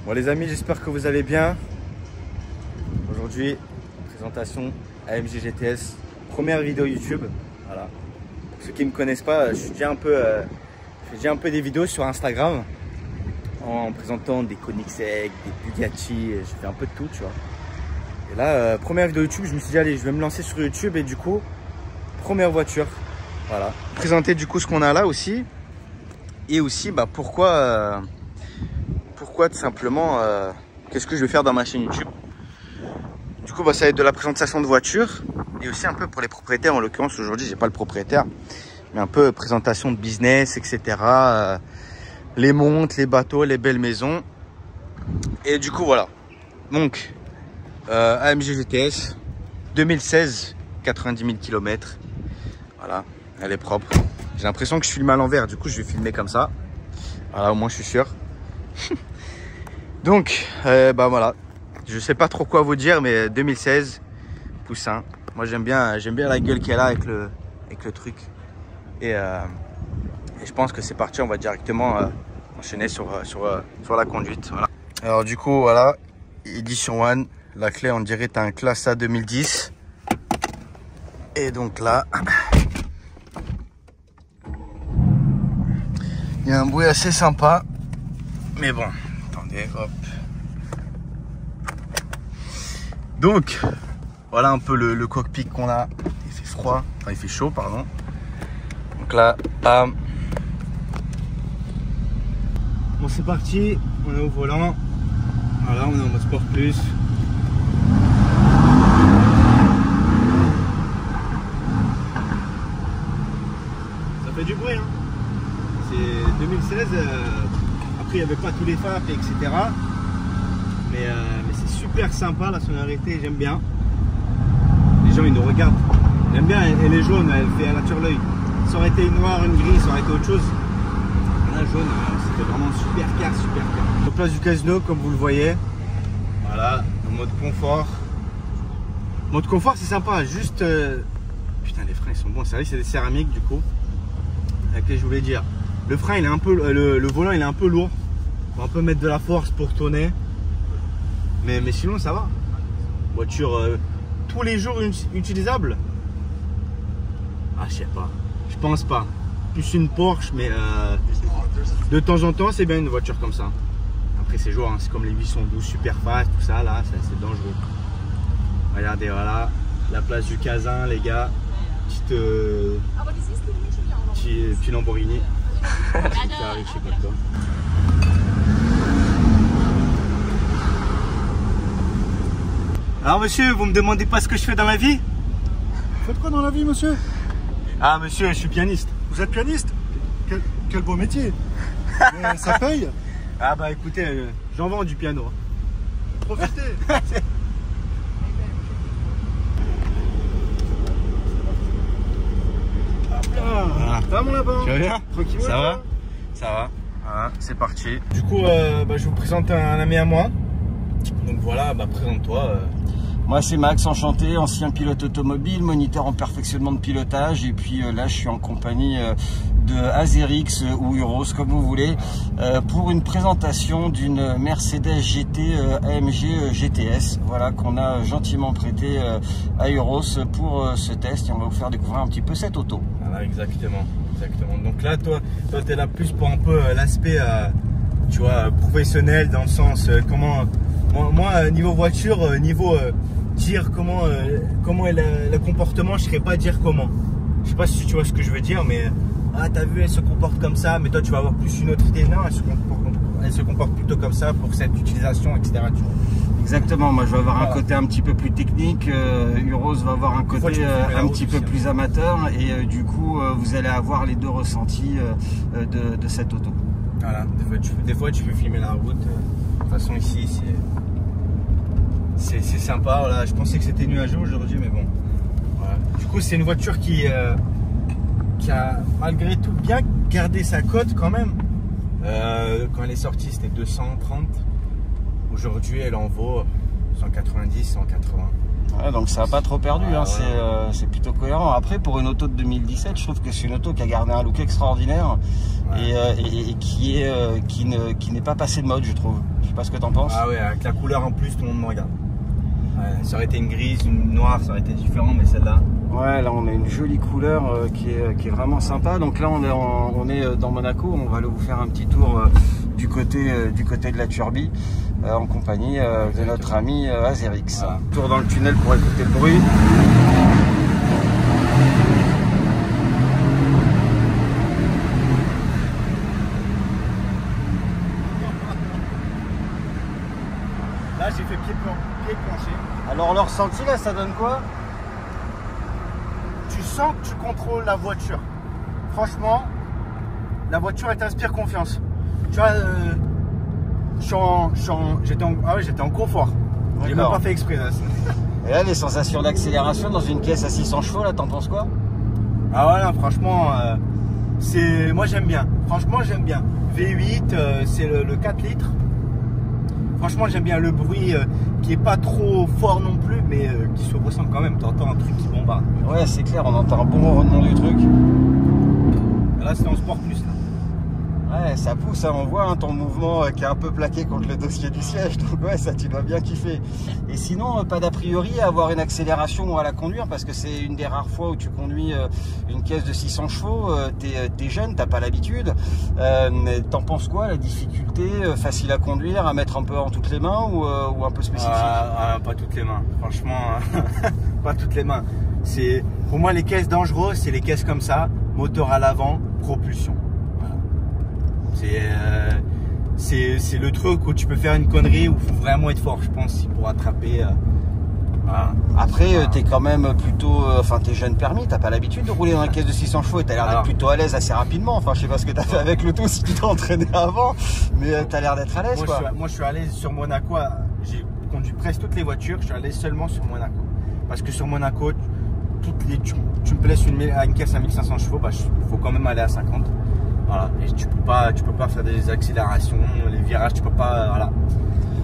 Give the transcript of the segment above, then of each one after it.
Bon les amis, j'espère que vous allez bien. Aujourd'hui, présentation AMG GTS, première vidéo YouTube. Voilà. Pour ceux qui ne me connaissent pas, je fais déjà un peu des vidéos sur Instagram en présentant des Koenigsegg, des Bugatti, je fais un peu de tout, tu vois. Et là, première vidéo YouTube, je me suis dit allez, je vais me lancer sur YouTube et du coup, première voiture. Voilà. Présenter du coup ce qu'on a là aussi. Et aussi, bah, pourquoi tout simplement, qu'est-ce que je vais faire dans ma chaîne YouTube. Du coup, bah, ça va être de la présentation de voitures et aussi un peu pour les propriétaires. En l'occurrence, aujourd'hui, j'ai pas le propriétaire, mais un peu présentation de business, etc. Les montres, les bateaux, les belles maisons. Et du coup, voilà. Donc, AMG GTS 2016, 90 000 km. Voilà, elle est propre. J'ai l'impression que je filme à l'envers, du coup, je vais filmer comme ça. Voilà, au moins, je suis sûr. Donc, bah voilà. Je sais pas trop quoi vous dire, mais 2016, poussin. Moi, j'aime bien la gueule qu'elle a avec le truc. Et je pense que c'est parti. On va directement enchaîner sur la conduite. Voilà. Alors du coup, voilà, Edition One. La clé, on dirait t'as un Classe A 2010. Et donc là, il y a un bruit assez sympa. Mais bon, attendez, hop. Donc, voilà un peu le cockpit qu'on a. Il fait froid, enfin il fait chaud, pardon. Donc là, bam. Bon, c'est parti. On est au volant. Voilà, on est en mode Sport Plus. Ça fait du bruit, hein. C'est 2016. Après, il n'y avait pas tous les phares, etc. Mais c'est super sympa la sonorité, j'aime bien. Les gens ils nous regardent. J'aime bien, elle est jaune, elle attire l'œil. Ça aurait été une noire, une grise, ça aurait été autre chose. La jaune, c'était vraiment super classe, super classe. Au place du casino, comme vous le voyez. Voilà, le mode confort. Mode confort, c'est sympa, juste. Putain, les freins ils sont bons. C'est vrai que c'est des céramiques du coup. Avec les je voulais dire. Le frein il est un peu. Le volant il est un peu lourd. Faut un peu mettre de la force pour tourner. Mais sinon ça va. Voiture tous les jours utilisable. Ah je sais pas. Je pense pas. Plus une Porsche, mais de temps en temps c'est bien une voiture comme ça. Après c'est jour, hein, c'est comme les 812 super fast, tout ça là, c'est dangereux. Regardez, voilà, la place du Casin les gars. Petit Lamborghini. Qui arrive chez toi. Alors monsieur, vous me demandez pas ce que je fais dans la vie? Vous faites quoi dans la vie, monsieur? Ah monsieur, je suis pianiste. Vous êtes pianiste? Quel beau métier. Mais ça paye? Ah bah écoutez, j'en vends du piano. Profitez. Voilà. Ça va mon lapin? Tu vas bien? Tranquille. Ça va? Ça va. Voilà, c'est parti. Du coup, bah, je vous présente un ami à moi. Donc voilà, bah, présente-toi. Moi c'est Max, enchanté, ancien pilote automobile, moniteur en perfectionnement de pilotage, et puis là je suis en compagnie de Azerix ou Euros comme vous voulez, pour une présentation d'une Mercedes GT AMG GTS, voilà, qu'on a gentiment prêté à Euros pour ce test, et on va vous faire découvrir un petit peu cette auto. Voilà, exactement. Donc là toi tu es là plus pour un peu l'aspect tu vois, professionnel, dans le sens comment moi niveau voiture, niveau dire comment est le comportement, je ne saurais pas dire comment. Je sais pas si tu vois ce que je veux dire, mais ah t'as vu, elle se comporte comme ça, mais toi tu vas avoir plus une autre idée. Non, elle se comporte plutôt comme ça pour cette utilisation, etc. Tu vois. Exactement, moi je vais avoir un côté un petit peu plus technique, Euros va avoir un côté un petit peu plus amateur, et du coup vous allez avoir les deux ressentis de cette auto. Voilà, des fois tu peux filmer la route. De toute façon ici c'est sympa. Voilà, je pensais que c'était nuageux aujourd'hui, mais bon. Voilà. Du coup c'est une voiture qui a malgré tout bien gardé sa cote quand même. Quand elle est sortie c'était 230. Aujourd'hui elle en vaut 190, 180. Ouais, donc ça n'a pas trop perdu, Ah, hein. ouais. C'est plutôt cohérent. Après, pour une auto de 2017, je trouve que c'est une auto qui a gardé un look extraordinaire et qui n'est pas passé de mode, je trouve. Je sais pas ce que t'en penses. Ah ouais, avec la couleur en plus, tout le monde me regarde. Ouais, ça aurait été une grise, une noire, ça aurait été différent, mais celle-là. Ouais, là on a une jolie couleur qui est vraiment sympa. Donc là on est dans Monaco, on va aller vous faire un petit tour du côté de la Turbie en compagnie de notre ami Azerix. Voilà. Tour dans le tunnel pour écouter le bruit. Là j'ai fait pied plancher. Alors le ressenti là, ça donne quoi? Tu sens que tu contrôles la voiture. Franchement, la voiture elle t'inspire confiance. Tu vois, j'étais en confort. J'ai même D'accord. pas fait exprès là. Et là les sensations d'accélération dans une caisse à 600 chevaux, là t'en penses quoi? Ah voilà, franchement, moi j'aime bien. Franchement j'aime bien. V8, c'est le 4 litres. Franchement j'aime bien le bruit qui est pas trop fort non plus, mais qui se ressent quand même. T'entends un truc qui bombarde. Ouais, c'est clair, on entend un bon ronronnement du truc. Là c'est en sport plus là. Ouais, ça pousse, hein, on voit hein, ton mouvement qui est un peu plaqué contre le dossier du siège, donc ouais, ça tu dois bien kiffer. Et sinon, pas d'a priori à avoir une accélération ou à la conduire, parce que c'est une des rares fois où tu conduis une caisse de 600 chevaux, t'es jeune, t'as pas l'habitude. T'en penses quoi, la difficulté, facile à conduire, à mettre un peu en toutes les mains ou un peu spécifique? Pas toutes les mains, franchement, pas toutes les mains. Pour moi les caisses dangereuses, c'est les caisses comme ça, moteur à l'avant, propulsion. C'est le truc où tu peux faire une connerie où il faut vraiment être fort, je pense, pour attraper. Voilà. Après, t'es quand même plutôt. Enfin, t'es jeune permis, t'as pas l'habitude de rouler dans une caisse de 600 chevaux et t'as l'air d'être plutôt à l'aise assez rapidement. Enfin, je sais pas ce que t'as fait avec l'auto, si tu t'es entraîné avant, mais t'as l'air d'être à l'aise, quoi. Moi, je suis à l'aise sur Monaco. J'ai conduit presque toutes les voitures, je suis à l'aise seulement sur Monaco. Parce que sur Monaco, tu me places une caisse à 1500 chevaux, il faut quand même aller à 50. Voilà. Et tu peux pas faire des accélérations, les virages, tu peux pas. Voilà.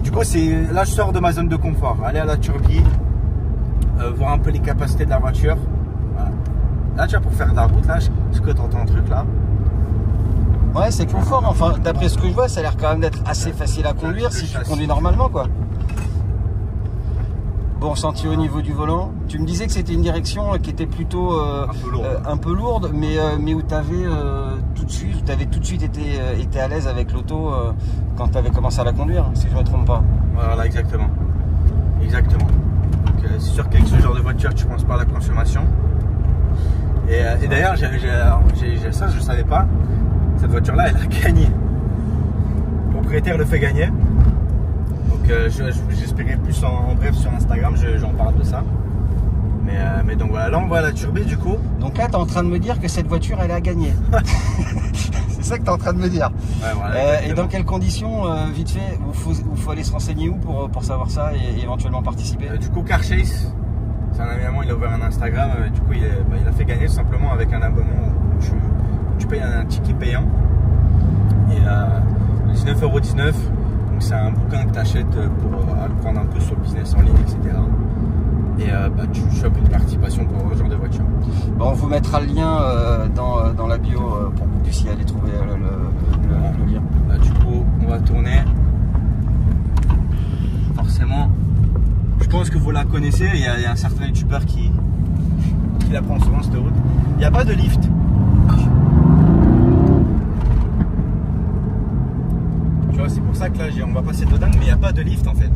Du coup, là, je sors de ma zone de confort. Aller à la Turbie, voir un peu les capacités de la voiture. Voilà. Là, tu vois, pour faire de la route, là, ce que tu entends un truc là. Ouais, c'est confort. Enfin, d'après ce que je vois, ça a l'air quand même d'être assez facile à conduire si tu conduis normalement, quoi. Bon ressenti au niveau du volant. Tu me disais que c'était une direction qui était plutôt un peu lourde, mais où tu avais tout de suite été à l'aise avec l'auto quand tu avais commencé à la conduire, si je ne me trompe pas. Voilà, exactement. Exactement. C'est sûr qu'avec ce genre de voiture, tu penses pas à la consommation. Et d'ailleurs, ça, je ne savais pas. Cette voiture-là, elle a gagné. Le propriétaire le fait gagner. Donc j'espérais plus en bref sur Instagram, j'en parle de ça. Mais donc voilà, là on voit la Turbie du coup. Donc là tu es en train de me dire que cette voiture elle a gagné. C'est ça que tu es en train de me dire. Ouais, voilà, et dans quelles conditions, vite fait, il faut aller se renseigner où pour savoir ça et éventuellement participer? Du coup Carchase, c'est un ami à moi, il a ouvert un Instagram, du coup il a fait gagner tout simplement avec un abonnement où tu payes un ticket payant. Et 19,19 €. C'est un bouquin que tu achètes pour apprendre un peu sur le business en ligne, etc. Et tu chopes une participation pour ce genre de voiture. Bon, on vous mettra le lien dans la bio pour que vous puissiez aller trouver le lien. Là, du coup, on va tourner. Forcément, je pense que vous la connaissez. Il y a un certain youtubeur qui la prend souvent cette route. Il n'y a pas de lift. C'est pour ça que là on va passer dedans, mais il n'y a pas de lift en fait.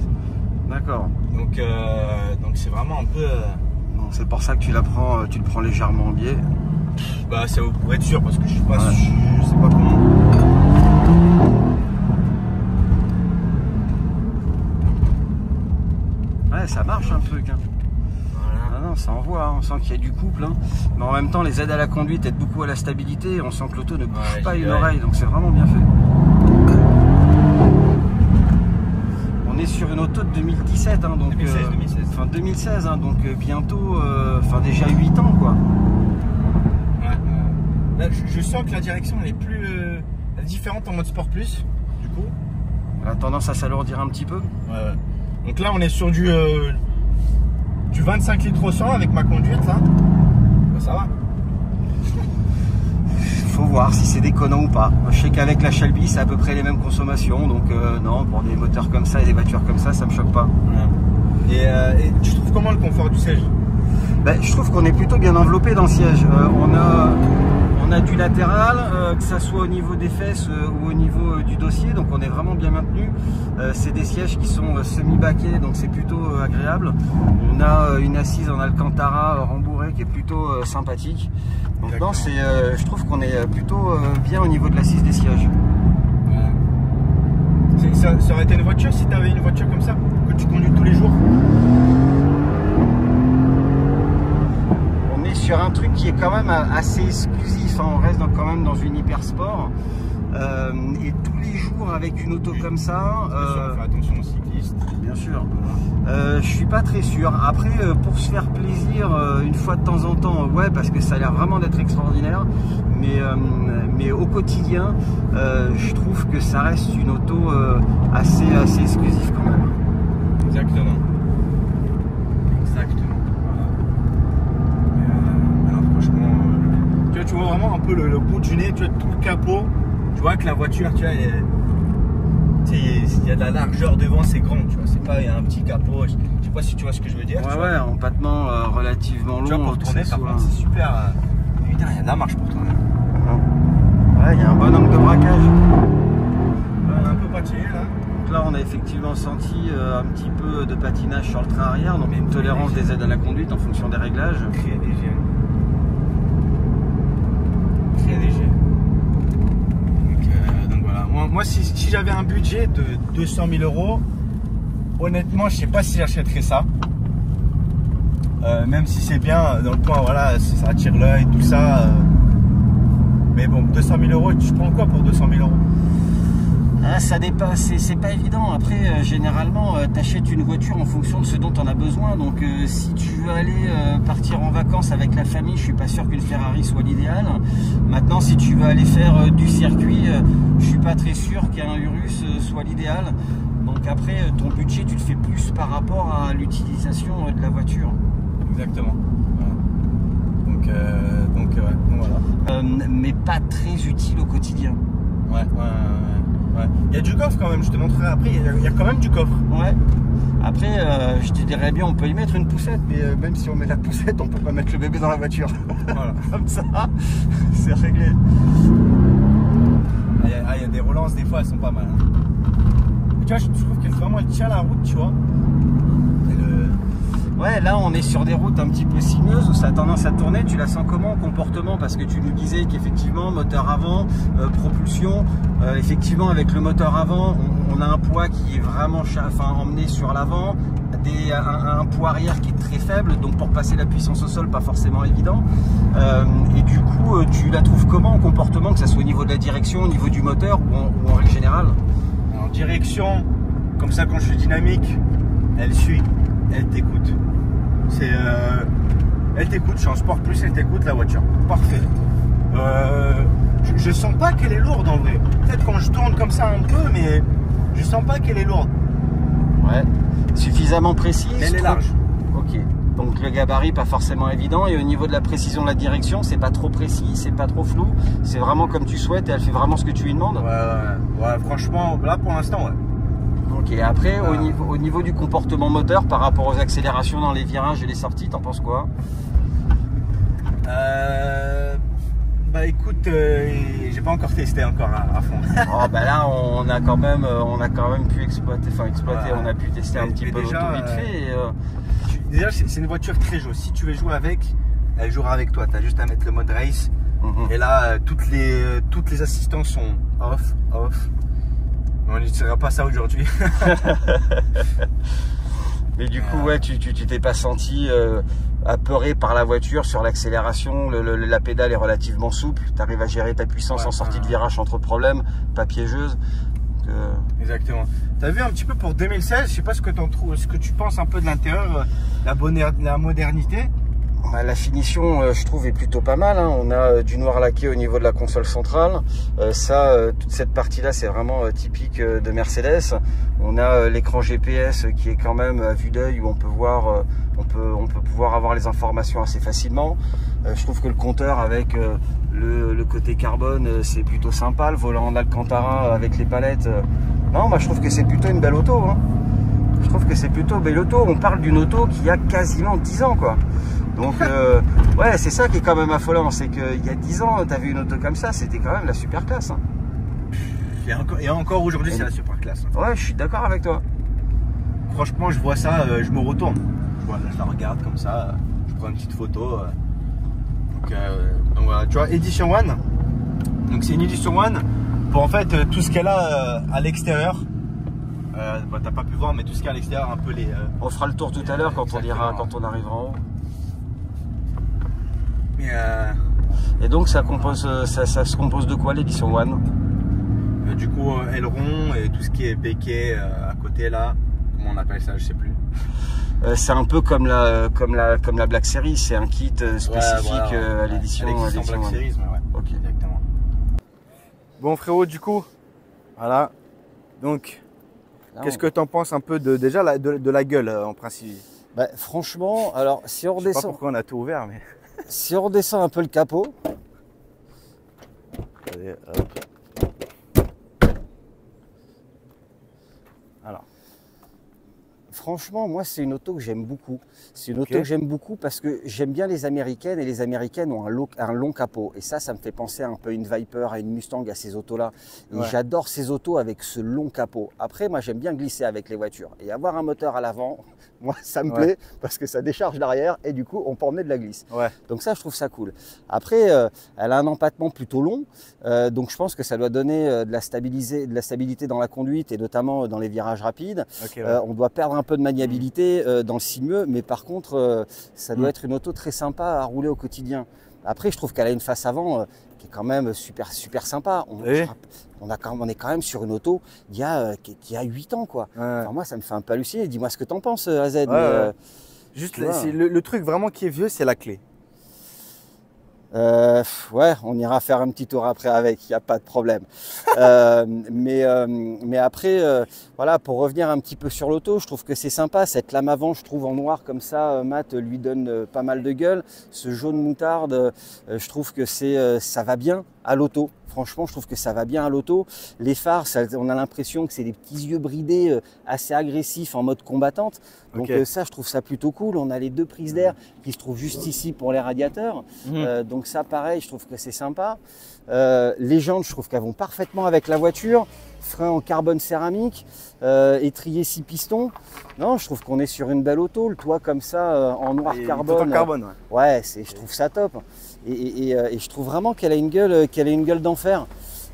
D'accord. Donc c'est vraiment un peu. C'est pour ça que tu le prends légèrement en biais. Bah c'est pour être sûr parce que je sais pas comment. Ouais, ça marche un peu. Hein. Voilà. Ah non, ça envoie, hein. On sent qu'il y a du couple. Hein. Mais en même temps, les aides à la conduite aident beaucoup à la stabilité. On sent que l'auto ne bouge pas une oreille, donc c'est vraiment bien fait. On est sur une auto de 2017, hein, donc 2016, hein, donc bientôt, déjà 8 ans, quoi. Ouais. Là, je sens que la direction elle est plus différente en mode sport plus, du coup. Elle a tendance à s'alourdir un petit peu. Ouais. Donc là, on est sur du du 25 litres au 100 avec ma conduite là, bah, ça va. Faut voir si c'est déconnant ou pas. Je sais qu'avec la Shelby, c'est à peu près les mêmes consommations, donc non, pour des moteurs comme ça et des voitures comme ça me choque pas. Ouais. Et tu trouves comment le confort du siège? Ben, je trouve qu'on est plutôt bien enveloppé dans le siège. On a du latéral, que ça soit au niveau des fesses ou au niveau du dossier, donc on est vraiment bien maintenu. C'est des sièges qui sont semi-baquets, donc c'est plutôt agréable. On a une assise en Alcantara rembourrée qui est plutôt sympathique. Donc non, je trouve qu'on est plutôt bien au niveau de l'assise des sièges. Ouais. Ça aurait été une voiture si tu avais une voiture comme ça, que tu conduis tous les jours? Sur un truc qui est quand même assez exclusif, hein. On reste quand même dans une hyper sport et tous les jours avec une auto comme ça, on fait attention aux cyclistes, bien sûr. Je suis pas très sûr. Après, pour se faire plaisir une fois de temps en temps, ouais, parce que ça a l'air vraiment d'être extraordinaire, mais au quotidien, je trouve que ça reste une auto assez exclusive quand même. Exactement. Tu vois vraiment un peu le bout du nez, tu vois tout le capot, tu vois que la voiture, tu vois, il y a de la largeur devant, c'est grand, tu vois, c'est pas un petit capot, je sais pas si tu vois ce que je veux dire. Ouais, empattement relativement long. Tu vois, pour tourner, par contre, c'est super. Putain, il y a de la marche pour tourner. Ouais, il y a un bon angle de braquage. On est un peu patché là. Donc là, on a effectivement senti un petit peu de patinage sur le train arrière, donc une tolérance des aides à la conduite en fonction des réglages. Très léger. Très léger. Donc voilà. Moi si j'avais un budget de 200 000 €, honnêtement, je sais pas si j'achèterais ça. Même si c'est bien dans le coin, voilà, ça attire l'œil, tout ça. Mais bon, 200 000 €, tu prends quoi pour 200 000 €? Ah, ça dépasse, c'est pas évident. Après, généralement, tu achètes une voiture en fonction de ce dont tu en as besoin. Donc, si tu veux aller partir en vacances avec la famille, je suis pas sûr qu'une Ferrari soit l'idéal. Maintenant, si tu veux aller faire du circuit, je suis pas très sûr qu'un Urus soit l'idéal. Donc après, ton budget, tu le fais plus par rapport à l'utilisation de la voiture. Exactement. Voilà. Donc voilà. Mais pas très utile au quotidien. Ouais. Il y a du coffre quand même, je te montrerai après, il y a quand même du coffre. Ouais. Après, je te dirais bien, on peut y mettre une poussette, mais même si on met la poussette, on peut pas mettre le bébé dans la voiture. Voilà. Comme ça, c'est réglé. Il y a des relances, des fois, elles sont pas mal. Hein. Mais tu vois, je trouve qu'elle vraiment elle tient la route, tu vois. Ouais, là on est sur des routes un petit peu sinueuses où ça a tendance à tourner. Tu la sens comment en comportement? Parce que tu nous disais qu'effectivement moteur avant, propulsion, effectivement avec le moteur avant on a un poids qui est vraiment emmené sur l'avant, un poids arrière qui est très faible, donc pour passer la puissance au sol pas forcément évident. Et du coup tu la trouves comment en comportement, que ça soit au niveau de la direction, au niveau du moteur ou en règle générale? En direction, comme ça quand je suis dynamique, elle suit. Elle t'écoute. Elle t'écoute, je suis en sport plus, elle t'écoute la voiture. Parfait. Je sens pas qu'elle est lourde en vrai. Peut-être quand je tourne comme ça un peu, mais je sens pas qu'elle est lourde. Ouais. Suffisamment précise. Mais elle est large. Ok. Donc le gabarit pas forcément évident, et au niveau de la précision de la direction, c'est pas trop précis, c'est pas trop flou. C'est vraiment comme tu souhaites et elle fait vraiment ce que tu lui demandes. Ouais, franchement, là pour l'instant, ouais. Ok, après au niveau du comportement moteur par rapport aux accélérations dans les virages et les sorties, t'en penses quoi? Bah écoute, j'ai pas encore testé encore à fond. Oh, bah là on a quand même pu exploiter, on a pu tester un petit peu l'auto vite fait. Déjà c'est une voiture très joueuse. Si tu veux jouer avec, elle jouera avec toi. T'as juste à mettre le mode race. Et là toutes les assistants sont off. On n'utilisera pas ça aujourd'hui. Mais du coup, ouais, tu t'es pas senti apeuré par la voiture sur l'accélération, la pédale est relativement souple, tu arrives à gérer ta puissance en sortie de virage sans trop de problème, pas piégeuse. Exactement. Tu as vu un petit peu pour 2016, je sais pas ce que tu penses un peu de l'intérieur, la modernité. La finition, je trouve, est plutôt pas mal. Hein. On a du noir laqué au niveau de la console centrale. Toute cette partie-là, c'est vraiment typique de Mercedes. On a l'écran GPS qui est quand même à vue d'œil où on peut voir, on peut pouvoir avoir les informations assez facilement. Je trouve que le compteur avec le côté carbone, c'est plutôt sympa. Le volant en Alcantara avec les palettes. Non, moi je trouve que c'est plutôt une belle auto. Hein. Je trouve que c'est plutôt une belle auto. On parle d'une auto qui a quasiment 10 ans, quoi. Donc, ouais, c'est ça qui est quand même affolant. C'est qu'il y a 10 ans, tu as vu une auto comme ça, c'était quand même la super classe. Hein. Et encore aujourd'hui, c'est la super classe. Hein. Ouais, je suis d'accord avec toi. Franchement, je vois ça, je me retourne. Je la regarde comme ça, je prends une petite photo. Donc voilà, tu vois, Edition One. Donc, c'est une Edition One pour en fait tout ce qu'elle a à l'extérieur. Bah, t'as pas pu voir, mais tout ce qu'il y a à l'extérieur, un peu les. On fera le tour tout à l'heure quand on arrivera en haut. Et donc ça se compose de quoi l'édition One? Du coup, aileron et tout ce qui est béquet à côté là, comment on appelle ça, je sais plus. C'est un peu comme la Black Series, c'est un kit spécifique voilà, à l'édition Black One. Series, mais ouais. Ok. Exactement. Bon frérot, du coup, voilà. Donc, qu'est-ce que tu en penses un peu déjà de la gueule en principe? Bah, franchement, alors si on redescend. Je sais pas pourquoi on a tout ouvert, mais. Si on redescend un peu le capot. Allez, hop. Alors. Franchement, moi, c'est une auto que j'aime beaucoup. C'est une auto que j'aime beaucoup parce que j'aime bien les Américaines et les Américaines ont un long capot. Et ça me fait penser un peu à une Viper, à une Mustang, à ces autos-là. Et j'adore ces autos avec ce long capot. Après, moi, j'aime bien glisser avec les voitures. Et avoir un moteur à l'avant, moi, ça me plaît parce que ça décharge l'arrière et du coup, on peut emmener de la glisse. Donc ça, je trouve ça cool. Après, elle a un empattement plutôt long. Donc, je pense que ça doit donner de la stabilité dans la conduite et notamment dans les virages rapides. On doit perdre un peu de maniabilité dans le sinueux, mais par contre, ça doit être une auto très sympa à rouler au quotidien. Après, je trouve qu'elle a une face avant qui est quand même super sympa. On est quand même sur une auto qui a 8 ans, quoi. Enfin, moi, ça me fait un peu halluciner. Dis-moi ce que t'en penses, AZ. Juste, le truc vraiment qui est vieux, c'est la clé. Ouais, on ira faire un petit tour après avec, il n'y a pas de problème. Mais après, voilà, pour revenir un petit peu sur l'auto, je trouve que c'est sympa. Cette lame avant, je trouve en noir comme ça, Matt lui donne pas mal de gueule. Ce jaune moutarde, je trouve que ça va bien à l'auto. Franchement, je trouve que ça va bien à l'auto. Les phares, on a l'impression que c'est des petits yeux bridés assez agressifs en mode combattante. Donc ça, je trouve ça plutôt cool. On a les deux prises d'air qui se trouvent juste ici pour les radiateurs. Donc ça, pareil, je trouve que c'est sympa. Les jantes, je trouve qu'elles vont parfaitement avec la voiture. Frein en carbone céramique, étrier 6 pistons. Non, je trouve qu'on est sur une belle auto. Le toit comme ça, en noir carbone. Ouais, je trouve ça top. Et je trouve vraiment qu'elle a une gueule d'enfer.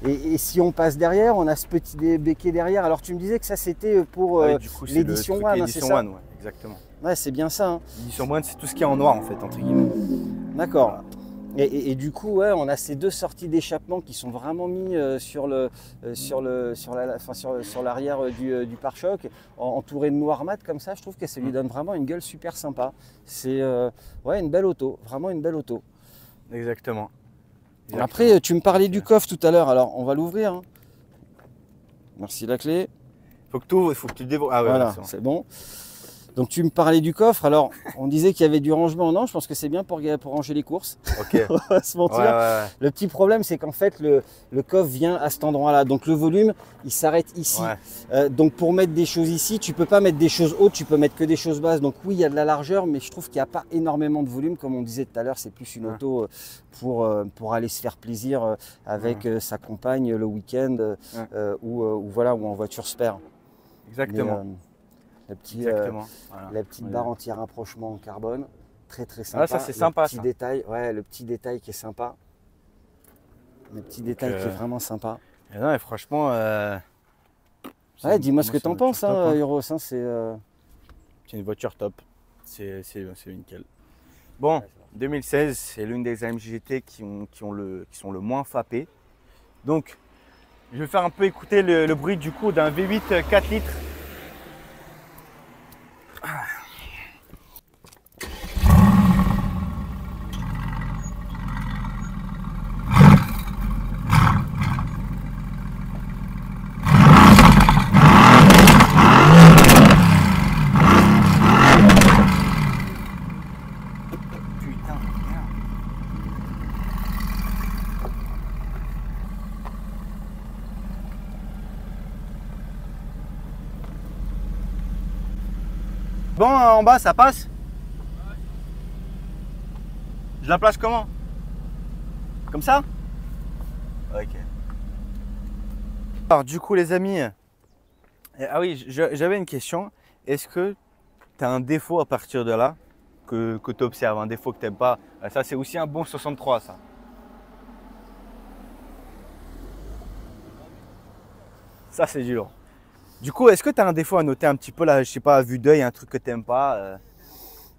Et si on passe derrière, on a ce petit béquet derrière. Alors tu me disais que ça c'était pour l'édition One, c'est ça? Ouais, exactement. Ouais, c'est bien ça. Hein. L'édition One, c'est tout ce qui est en noir en fait, entre guillemets. D'accord. Voilà. Et du coup, ouais, on a ces deux sorties d'échappement qui sont vraiment mis sur l'arrière du pare-choc, entouré de noir mat comme ça. Je trouve que ça lui donne vraiment une gueule super sympa. C'est ouais, une belle auto, vraiment une belle auto. Exactement. Après, tu me parlais du coffre tout à l'heure, alors on va l'ouvrir. Hein. Merci la clé. Il faut que tu le dévoiles. Ah ouais, voilà, c'est bon. Donc tu me parlais du coffre, alors on disait qu'il y avait du rangement. Non, je pense que c'est bien pour ranger les courses. On va se mentir. Le petit problème, c'est qu'en fait le coffre vient à cet endroit-là. Donc le volume, il s'arrête ici. Donc pour mettre des choses ici, tu peux pas mettre des choses hautes, tu peux mettre que des choses basses. Donc oui, il y a de la largeur, mais je trouve qu'il n'y a pas énormément de volume. Comme on disait tout à l'heure, c'est plus une auto pour aller se faire plaisir avec sa compagne le week-end ou en voiture spare. Exactement. La petite barre anti-rapprochement en carbone, très sympa. Ah, ça c'est sympa ça. Le petit détail qui est sympa. Le petit détail qui est vraiment sympa. Et non, et franchement, dis-moi ce que t'en penses, Euros. C'est une voiture top. C'est nickel. Bon, 2016, c'est l'une des AMG GT qui sont le moins fapé. Donc, je vais faire un peu écouter le bruit du coup d'un V8 4 litres. bon hein, en bas, ça passe? Je la place comment? Comme ça? Ok. Alors du coup les amis, ah oui, j'avais une question. Est-ce que tu as un défaut à partir de là que tu observes, un défaut que tu n'aimes pas? Ça c'est aussi un bon 63 ça. Ça c'est dur. Du coup, est-ce que tu as un défaut à noter un petit peu là, je sais pas, à vue d'œil, un truc que tu n'aimes pas?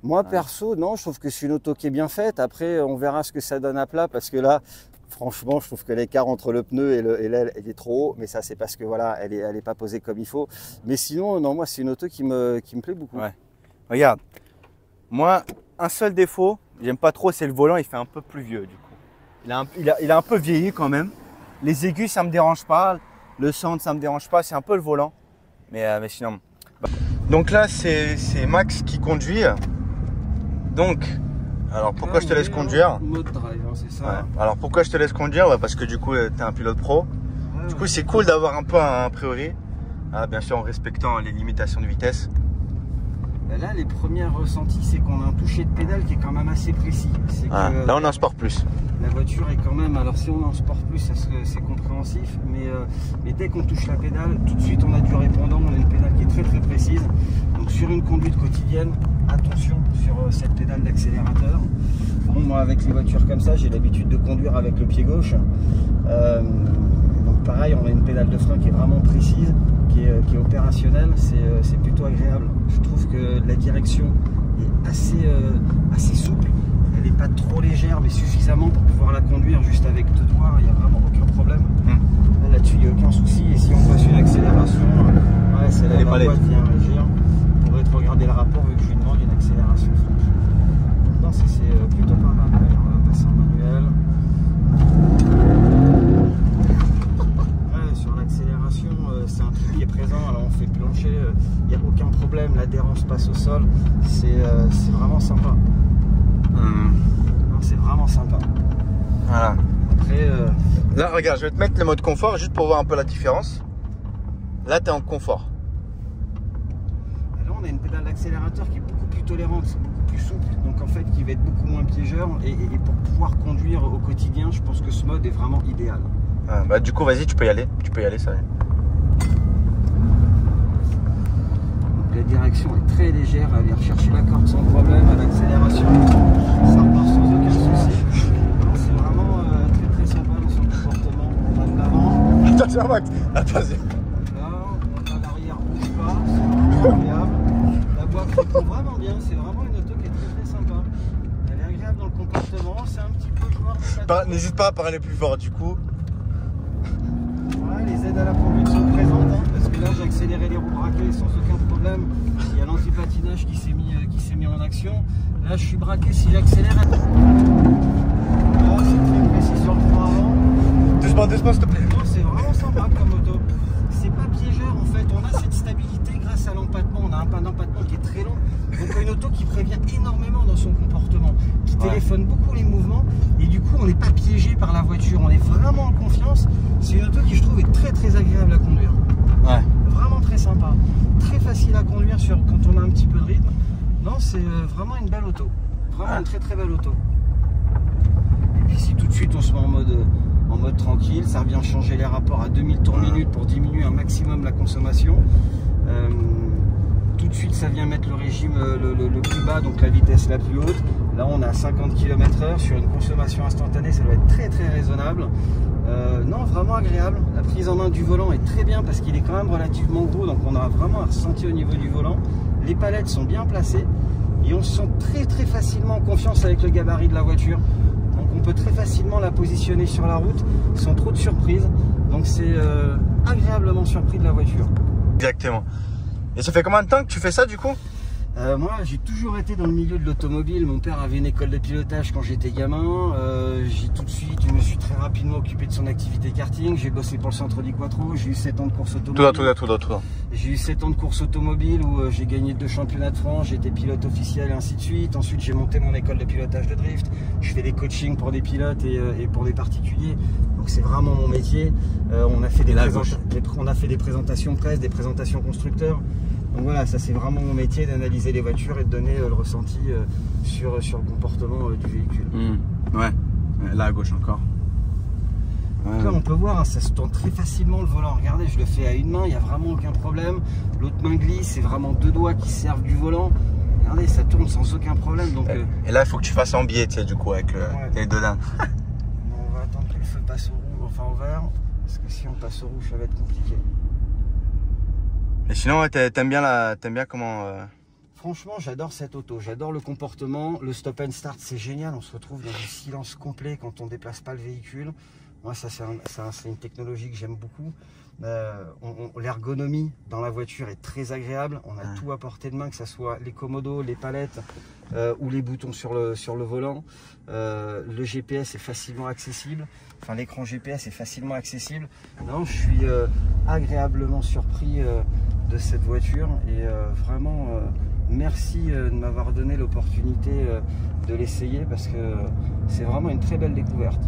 Moi perso, non, je trouve que c'est une auto qui est bien faite. Après, on verra ce que ça donne à plat parce que là, franchement, je trouve que l'écart entre le pneu et l'aile, il est trop haut. Mais ça, c'est parce que voilà, elle est pas posée comme il faut. Mais sinon, non, moi, c'est une auto qui me plaît beaucoup. Ouais. Regarde, moi, un seul défaut, j'aime pas trop, c'est le volant, il fait un peu plus vieux du coup. Il a un peu vieilli quand même. Les aigus, ça me dérange pas. Le centre, ça me dérange pas. C'est un peu le volant. Mais sinon. Donc là, c'est Max qui conduit. Donc, alors pourquoi je te laisse conduire? Mode drive, hein, c'est ça. Ouais. Alors pourquoi je te laisse conduire? Parce que du coup, tu es un pilote pro. Ouais, du coup, c'est cool d'avoir un peu un priori. Bien sûr, en respectant les limitations de vitesse. Là, les premiers ressentis, c'est qu'on a un toucher de pédale qui est quand même assez précis. Que, là, on est en sport plus. La voiture est quand même, alors si on est en sport plus, c'est compréhensif, mais dès qu'on touche la pédale, tout de suite on a du répondant, on a une pédale qui est très très précise. Donc sur une conduite quotidienne, attention sur cette pédale d'accélérateur. Bon, moi avec les voitures comme ça, j'ai l'habitude de conduire avec le pied gauche. Donc pareil, on a une pédale de frein qui est vraiment précise, qui est opérationnelle, c'est plutôt agréable. Je trouve que la direction est assez souple. Elle n'est pas trop légère, mais suffisamment pour pouvoir la conduire juste avec 2 doigts. Il n'y a vraiment aucun problème. Là-dessus, il n'y a aucun souci. Et si on passe une accélération, ouais, c'est la boîte qui vient régir. On pourrait regarder le rapport vu que je lui demande une accélération franche. Non, c'est plutôt pas mal. On va passer en manuel. Ouais, sur l'accélération, c'est un truc qui est présent. Alors on fait plancher, il n'y a aucun problème. L'adhérence passe au sol. C'est vraiment sympa. C'est vraiment sympa. Voilà. Après, là, regarde, je vais te mettre le mode confort juste pour voir un peu la différence. Là, tu es en confort. Là, on a une pédale d'accélérateur qui est beaucoup plus tolérante, beaucoup plus souple, donc en fait qui va être beaucoup moins piégeur. Et pour pouvoir conduire au quotidien, je pense que ce mode est vraiment idéal. Du coup, vas-y, tu peux y aller. Tu peux y aller, ça va. La direction est très légère, à aller rechercher la corde sans problème, à l'accélération, ça repart sans aucun souci. C'est vraiment très très sympa dans son comportement. On va de l'avant. Attention Max, attention. Là, on va l'arrière, bouge pas, c'est vraiment agréable. La boîte répond vraiment bien, c'est vraiment une auto qui est très très sympa. Elle est agréable dans le comportement, c'est un petit peu joueur. N'hésite pas à parler plus fort du coup. Ouais, les aides à la conduite sont présentes, hein, parce que là j'ai accéléré les roues braquées sans aucun problème. Il y a l'anti-patinage qui s'est mis en action. Là je suis braqué, si j'accélère. Là c'est très précis sur le frein avant. Doucement s'il te plaît. Non, c'est vraiment sympa comme auto. C'est pas piégeur en fait, on a cette stabilité grâce à l'empattement. On a un empattement qui est très long. Donc une auto qui prévient énormément dans son comportement, qui téléphone beaucoup les mouvements et du coup on n'est pas piégé par la voiture, on est vraiment en confiance. C'est une auto qui je trouve est très très agréable à conduire. Ouais. Vraiment très sympa, très facile à conduire quand on a un petit peu de rythme. Non, c'est vraiment une belle auto, vraiment une très très belle auto. Et puis si tout de suite on se met en mode tranquille, ça revient changer les rapports à 2000 tours minute pour diminuer un maximum la consommation. Tout de suite ça vient mettre le régime le plus bas, donc la vitesse la plus haute. Là on est à 50 km/h sur une consommation instantanée, ça doit être très très raisonnable. Non, vraiment agréable. La prise en main du volant est très bien parce qu'il est quand même relativement gros, donc on a vraiment un ressenti au niveau du volant. Les palettes sont bien placées et on se sent très très facilement en confiance avec le gabarit de la voiture. Donc on peut très facilement la positionner sur la route sans trop de surprise. Donc c'est agréablement surpris de la voiture. Exactement. Et ça fait combien de temps que tu fais ça du coup? Moi j'ai toujours été dans le milieu de l'automobile. Mon père avait une école de pilotage quand j'étais gamin. Je me suis très rapidement occupé de son activité karting. J'ai bossé pour le centre du Quattro. J'ai eu 7 ans de course automobile. Tout. J'ai eu 7 ans de course automobile où j'ai gagné 2 championnats de France. J'ai été pilote officiel et ainsi de suite. Ensuite j'ai monté mon école de pilotage de drift. Je fais des coachings pour des pilotes et pour des particuliers. Donc c'est vraiment mon métier. On a fait des présentations presse, des présentations constructeurs. Donc voilà, ça c'est vraiment mon métier d'analyser les voitures et de donner le ressenti sur le comportement du véhicule. Ouais, là à gauche encore. Donc là on peut voir, hein, ça se tourne très facilement le volant. Regardez, je le fais à une main, il n'y a vraiment aucun problème. L'autre main glisse, c'est vraiment 2 doigts qui servent du volant. Regardez, ça tourne sans aucun problème. Donc, et là il faut que tu fasses en biais, tu sais, du coup, avec les deux dames. On va attendre que le feu passe au rouge, enfin au vert, parce que si on passe au rouge, ça va être compliqué. Et sinon, t'aimes bien comment... Franchement, j'adore cette auto, j'adore le comportement, le stop and start, c'est génial, on se retrouve dans du silence complet quand on déplace pas le véhicule. Moi, ça c'est une technologie que j'aime beaucoup. L'ergonomie dans la voiture est très agréable, on a tout à portée de main, que ce soit les commodos, les palettes ou les boutons sur le volant. Le GPS est facilement accessible, enfin l'écran GPS est facilement accessible. Non, je suis agréablement surpris de cette voiture et vraiment merci de m'avoir donné l'opportunité de l'essayer parce que c'est vraiment une très belle découverte.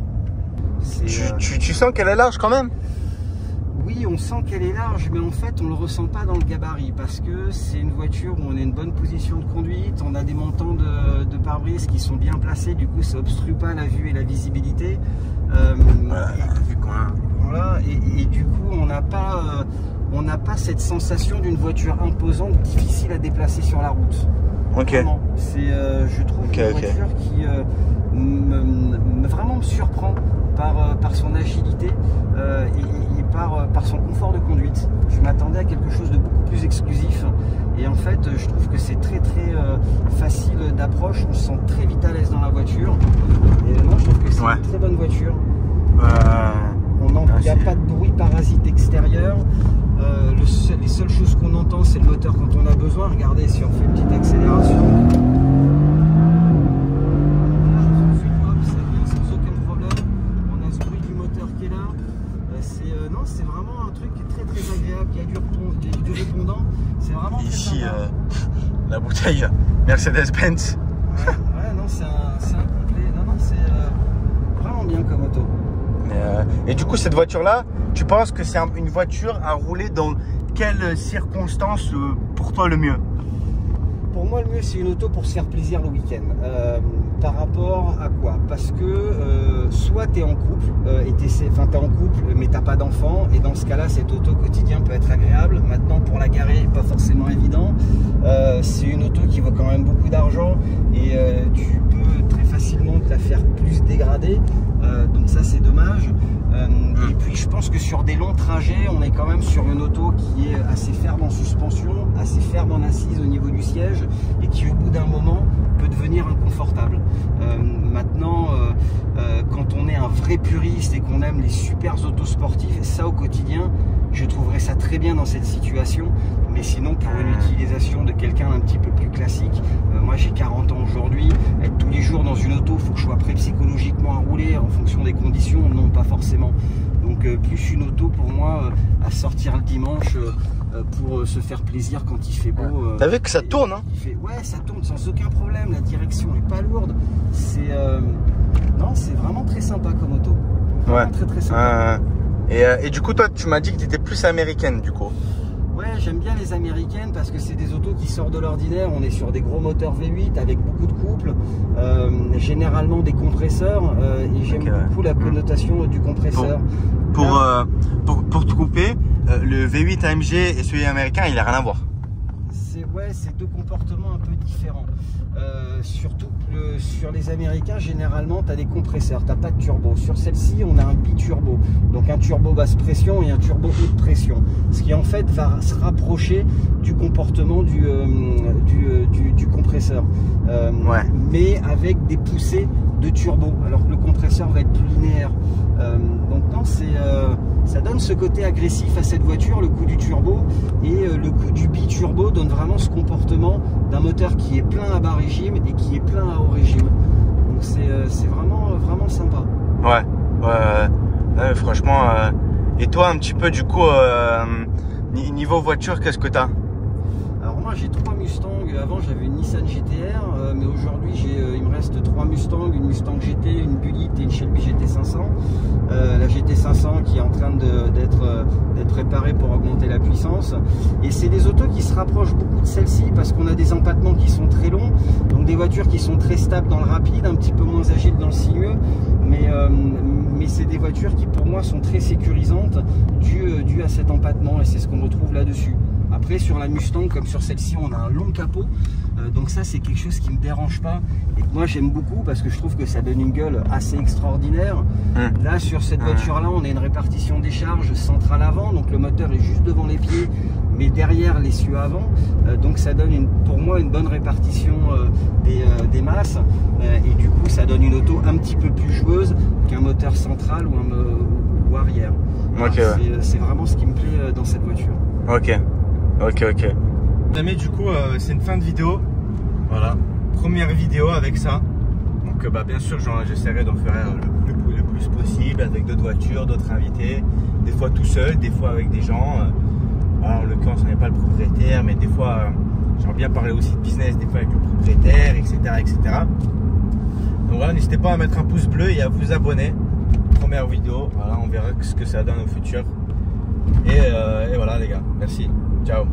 Tu sens qu'elle est large quand même? Oui, on sent qu'elle est large, mais en fait, on ne le ressent pas dans le gabarit parce que c'est une voiture où on a une bonne position de conduite, on a des montants de pare-brise qui sont bien placés, du coup, ça n'obstrue pas la vue et la visibilité. Voilà, et du coup, on n'a pas cette sensation d'une voiture imposante, difficile à déplacer sur la route. Ok. Vraiment, je trouve une voiture qui vraiment me surprend par son agilité et par son confort de conduite. Je m'attendais à quelque chose de beaucoup plus exclusif et en fait je trouve que c'est très facile d'approche, on se sent très vite à l'aise dans la voiture et non, je trouve que c'est une très bonne voiture. Il n'y a pas de bruit parasite extérieur. Les seules choses qu'on entend c'est le moteur quand on a besoin. Regardez si on fait une petite accélération. C'est vraiment un truc très agréable, qui a du répondant, c'est vraiment ici très sympa. La bouteille Mercedes-Benz. Ouais, non, c'est un complet, non, c'est vraiment bien comme auto. Et du coup, cette voiture-là, tu penses que c'est une voiture à rouler dans quelles circonstances pour toi le mieux? Pour moi, le mieux, c'est une auto pour se faire plaisir le week-end. Par rapport à quoi? Parce que soit tu es en couple, t'es en couple, mais tu n'as pas d'enfant, et dans ce cas-là, cette auto au quotidien peut être agréable. Maintenant, pour la garer, pas forcément évident. C'est une auto qui vaut quand même beaucoup d'argent, et tu peux très facilement te la faire plus dégradée. Donc ça, c'est dommage. Et puis, je pense que sur des longs trajets, on est quand même sur une auto qui est assez ferme en suspension, assez ferme en assise au niveau du siège, et qui, au bout d'un moment, peut devenir inconfortable. Maintenant, quand on est un vrai puriste et qu'on aime les super autos sportives, ça au quotidien, je trouverais ça très bien dans cette situation. Mais sinon, pour une utilisation de quelqu'un un petit peu plus classique, moi j'ai 40 ans aujourd'hui, être tous les jours dans une auto, il faut que je sois prêt psychologiquement à rouler en fonction des conditions, non pas forcément. Donc plus une auto pour moi à sortir le dimanche pour se faire plaisir quand il fait beau. T'as vu que ça tourne, hein? Ouais, ça tourne sans aucun problème, la direction n'est pas lourde. Non, c'est vraiment très sympa comme auto. Vraiment très sympa. Et du coup, toi, tu m'as dit que tu étais plus américaine, du coup. Ouais, j'aime bien les américaines parce que c'est des autos qui sortent de l'ordinaire. On est sur des gros moteurs V8 avec beaucoup de couple, généralement des compresseurs, et j'aime beaucoup la connotation du compresseur. Pour te couper, le V8 AMG et celui américain, il n'a rien à voir. C'est deux comportements un peu différents. Surtout sur les américains, généralement, tu as des compresseurs, tu n'as pas de turbo. Sur celle-ci, on a un biturbo. Donc un turbo basse pression et un turbo haute pression. Ce qui en fait va se rapprocher du comportement du compresseur. Mais avec des poussées de turbo, alors que le compresseur va être plus linéaire. Donc non, ça donne ce côté agressif à cette voiture, le coup du turbo, et le coup du biturbo donne vraiment ce comportement d'un moteur qui est plein à bas régime et qui est plein à haut régime. Donc c'est vraiment sympa. Ouais, franchement. Et toi, un petit peu du coup, niveau voiture, qu'est-ce que tu as? Alors moi j'ai 3 Mustang avant j'avais une Nissan GT-R, mais aujourd'hui il me reste 3 Mustangs, une Mustang GT, une Bullitt et une Shelby GT500. La GT500 qui est en train d'être préparée pour augmenter la puissance. Et c'est des autos qui se rapprochent beaucoup de celle-ci parce qu'on a des empattements qui sont très longs, donc des voitures qui sont très stables dans le rapide, un petit peu moins agiles dans le sinueux, mais c'est des voitures qui pour moi sont très sécurisantes dû à cet empattement, et c'est ce qu'on retrouve là-dessus. Après sur la Mustang comme sur celle-ci on a un long capot, donc ça c'est quelque chose qui me dérange pas et que moi j'aime beaucoup parce que je trouve que ça donne une gueule assez extraordinaire. Là sur cette voiture là on a une répartition des charges centrale avant, donc le moteur est juste devant les pieds mais derrière l'essieu avant, donc ça donne pour moi une bonne répartition des masses, et du coup ça donne une auto un petit peu plus joueuse qu'un moteur central ou arrière. Okay, c'est vraiment ce qui me plaît dans cette voiture. Ok. Mais du coup c'est une fin de vidéo, voilà, première vidéo avec ça, donc bien sûr j'essaierai d'en faire le plus possible avec d'autres voitures, d'autres invités, des fois tout seul, des fois avec des gens, voilà, en l'occurrence on n'est pas le propriétaire, mais des fois j'aimerais bien parler aussi de business, des fois avec le propriétaire, etc. Donc voilà, n'hésitez pas à mettre un pouce bleu et à vous abonner. Première vidéo, voilà, on verra ce que ça donne au futur. Et voilà les gars, merci, ciao.